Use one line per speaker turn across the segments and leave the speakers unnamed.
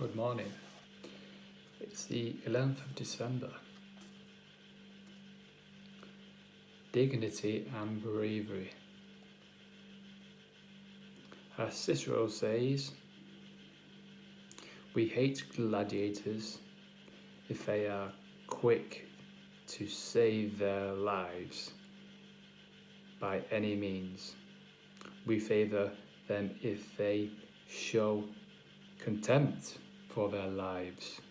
Good morning. It's the 11th of December. Dignity and bravery. As Cicero says, we hate gladiators if they are quick to save their lives by any means. We favour them if they show contempt for their lives.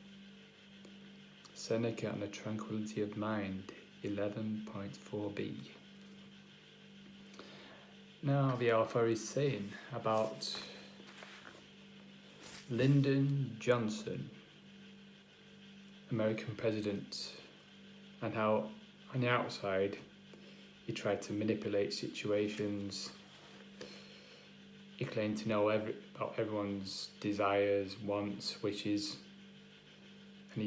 SENECA on the Tranquility of Mind, 11.4b. Now the author is saying about Lyndon Johnson, American president, and how on the outside he tried to manipulate situations. He claimed to know about everyone's desires, wants, wishes, and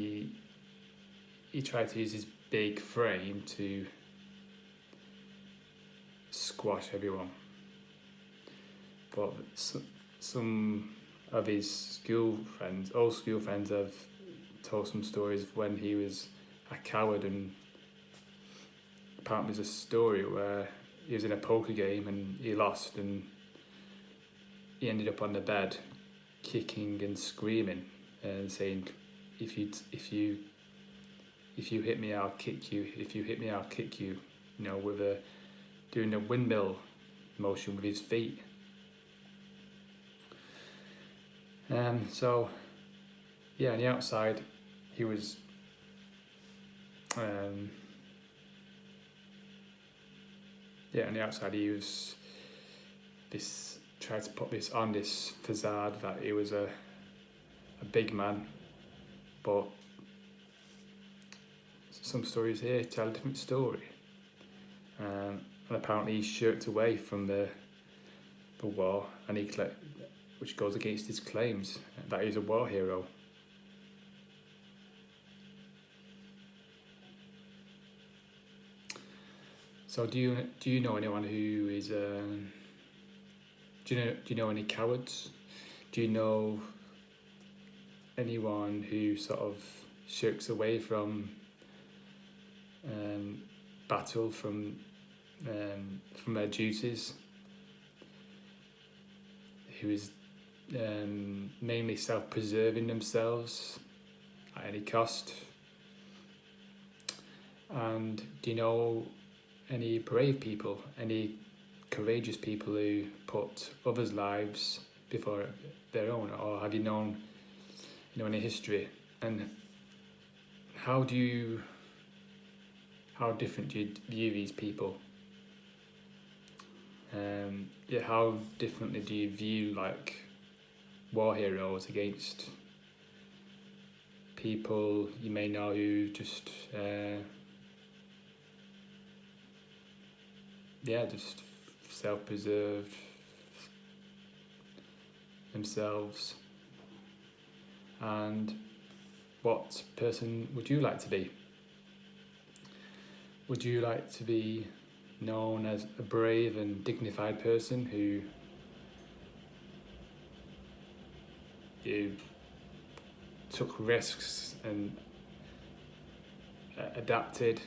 he tried to use his big frame to squash everyone. But some of his old school friends, have told some stories of when he was a coward, and apparently there's a story where he was in a poker game and he lost, and he ended up on the bed kicking and screaming and saying, if you hit me, I'll kick you. If you hit me, I'll kick you. You know, doing a windmill motion with his feet. So yeah, on the outside he was tried to put this on, this facade that he was a big man, but some stories here tell a different story. And apparently he shirked away from the war, and which goes against his claims that he's a war hero. So do you know anyone who is do you know any cowards? Do you know anyone who sort of shirks away from battle, from their duties, who is mainly self-preserving themselves at any cost? And do you know any brave people, any courageous people who put others' lives before their own? Or have you known any history? And how different do you view these people? How differently do you view like war heroes against people you may know who just just self-preserved themselves? And what person would you like to be? Would you like to be known as a brave and dignified person who took risks and adapted?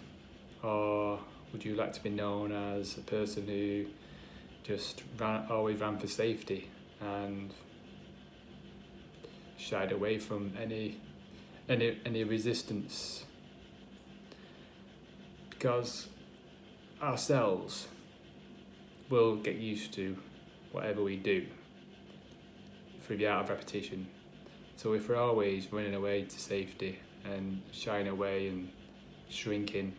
Or would you like to be known as a person who just always ran for safety and shied away from any resistance? Because ourselves will get used to whatever we do through the art of repetition. So if we're always running away to safety and shying away and shrinking,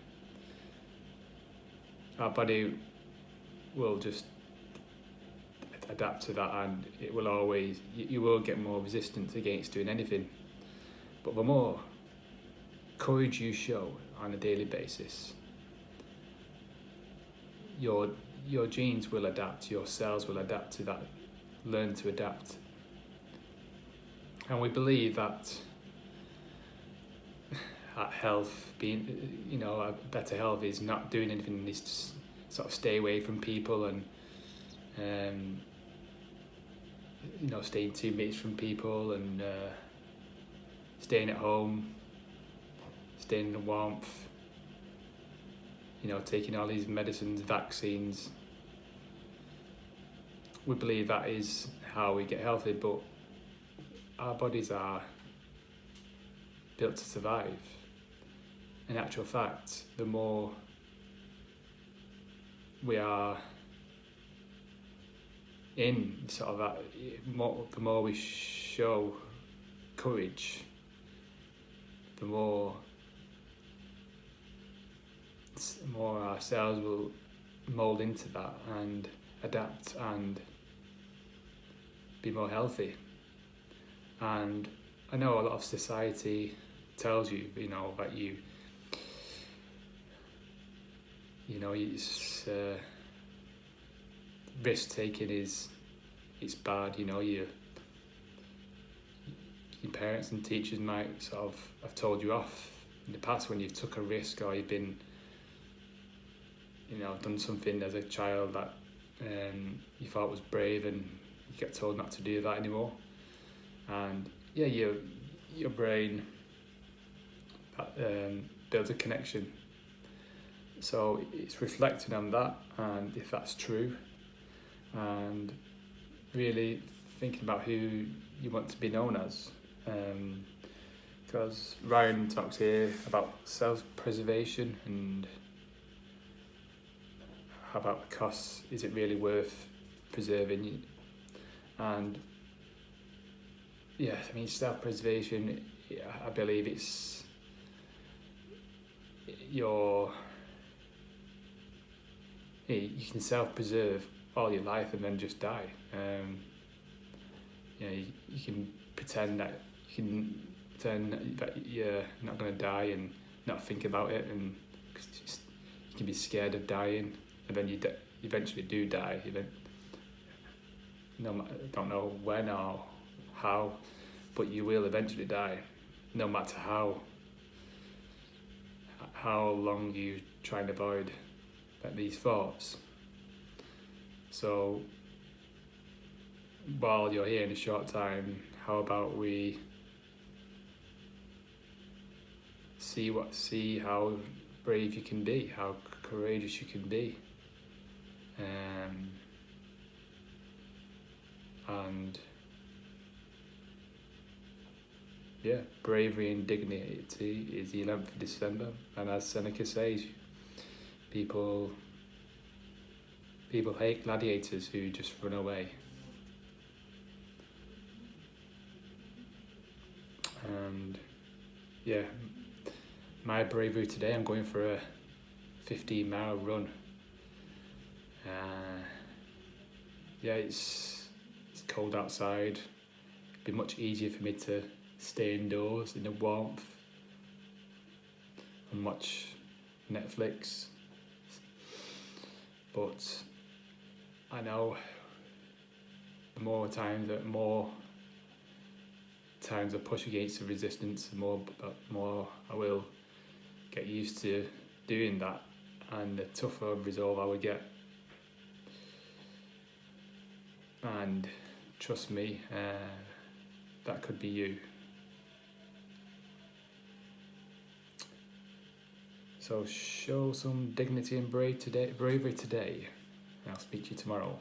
our body will just adapt to that, and it will always, you will get more resistance against doing anything. But the more courage you show on a daily basis, your genes will adapt, your cells will adapt to that, learn to adapt. And we believe that health, being, a better health, is not doing anything, is to sort of stay away from people and staying 2 meters from people and staying at home, staying in the warmth, taking all these medicines, vaccines. We believe that is how we get healthy, but our bodies are built to survive. In actual fact, the more we are in sort of that, the more we show courage, the more our cells will mould into that and adapt and be more healthy. And I know a lot of society tells you, that it's risk taking it's bad. Your parents and teachers might sort of have told you off in the past when you've took a risk or you've been, done something as a child that you thought was brave, and you get told not to do that anymore. And yeah, your brain builds a connection. So it's reflecting on that, and if that's true, and really thinking about who you want to be known as. Because Ryan talks here about self-preservation and how about the costs. Is it really worth preserving? And yeah, self-preservation, I believe it's you can self-preserve all your life and then just die. You can pretend that you're not going to die and not think about it, and you can be scared of dying, and then you eventually do die. Don't know when or how, but you will eventually die, no matter how long you try and avoid these thoughts. So while you're here in a short time, how about we see how brave you can be, how courageous you can be, and yeah, bravery and dignity is the 11th of December, and as Seneca says, people hate gladiators who just run away. And yeah, my bravery today, I'm going for a 15-mile run. Yeah, it's cold outside. It'd be much easier for me to stay indoors in the warmth and watch Netflix. But I know the more times I push against the resistance, the more I will get used to doing that, and the tougher resolve I will get. And trust me, that could be you. So show some dignity and bravery today, and I'll speak to you tomorrow.